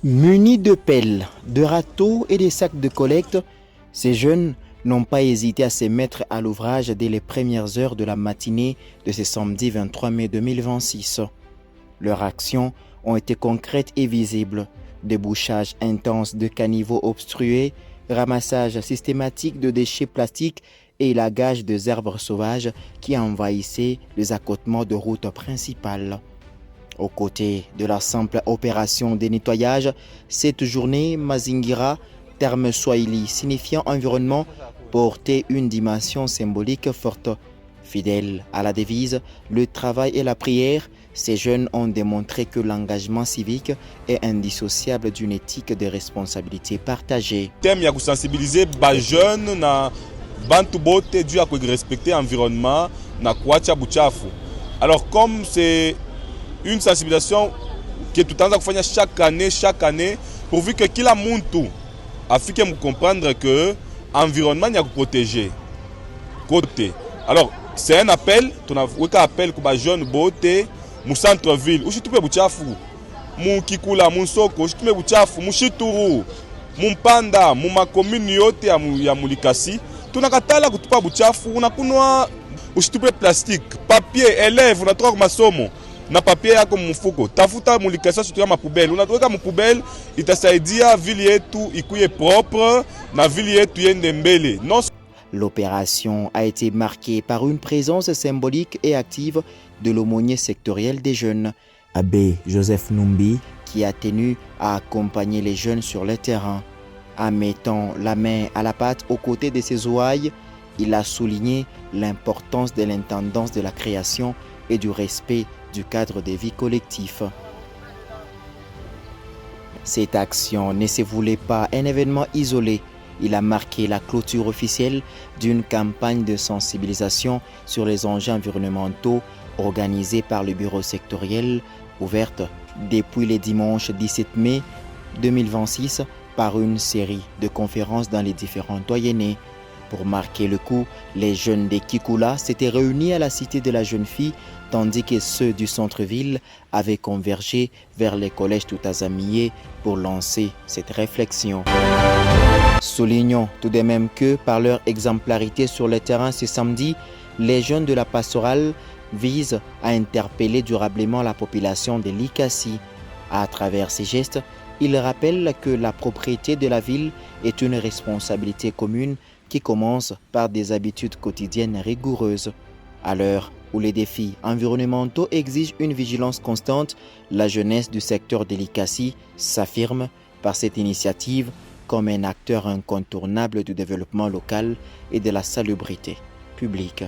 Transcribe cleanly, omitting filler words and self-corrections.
Munis de pelles, de râteaux et des sacs de collecte, ces jeunes n'ont pas hésité à se mettre à l'ouvrage dès les premières heures de la matinée de ce samedi 23 mai 2026. Leurs actions ont été concrètes et visibles. Débouchage intense de caniveaux obstrués, ramassage systématique de déchets plastiques et élagage des herbes sauvages qui envahissaient les accotements de routes principales. Aux côtés de la simple opération de nettoyage, cette journée Mazingira, terme swahili signifiant environnement, portait une dimension symbolique forte. Fidèles à la devise « Le travail et la prière », ces jeunes ont démontré que l'engagement civique est indissociable d'une éthique de responsabilité partagée. Thème ya kusensibiliser ba jeunes na bantu bote dû à respecter l'environnement na kuacha buchafu. Alors comme c'est une sensibilisation que tutaanza kufanya chaque année pourvu que kila muntu afike mu comprendre que environnement ya protéger côté. Alors c'est un appel, tunaweka appel kwa jeune bote mu centre ville ushitupe buchafu mu Kikula mu Soko ushitupe buchafu mu Shituru mu Mpanda mu makomuni yote ya Mulikasi tunakatala kutupa buchafu unakunwa ushitupe plastique papier élève unatoka kwa masomo na papier yako mfuko tafuta Mulikasi sutuya mapubele unatoweka mupubele itasaidia ville yetu ikuye propre na ville yetu yende mbele. L'opération a été marquée par une présence symbolique et active de l'aumônier sectoriel des jeunes, Abbé Joseph Numbi, qui a tenu à accompagner les jeunes sur le terrain. En mettant la main à la pâte aux côtés de ses ouailles, il a souligné l'importance de l'intendance de la création et du respect du cadre de vie collectif. Cette action ne se voulait pas un événement isolé. Il a marqué la clôture officielle d'une campagne de sensibilisation sur les enjeux environnementaux organisée par le bureau sectoriel, ouverte depuis le dimanche 17 mai 2026 par une série de conférences dans les différents doyennés. Pour marquer le coup, les jeunes de Kikula s'étaient réunis à la cité de la jeune fille, tandis que ceux du centre-ville avaient convergé vers les collèges Toutazamié pour lancer cette réflexion. Soulignons tout de même que, par leur exemplarité sur le terrain ce samedi, les jeunes de la pastorale visent à interpeller durablement la population de Likasi. À travers ces gestes, ils rappellent que la propriété de la ville est une responsabilité commune qui commence par des habitudes quotidiennes rigoureuses. À l'heure où les défis environnementaux exigent une vigilance constante, la jeunesse du secteur de Likasi s'affirme par cette initiative comme un acteur incontournable du développement local et de la salubrité publique.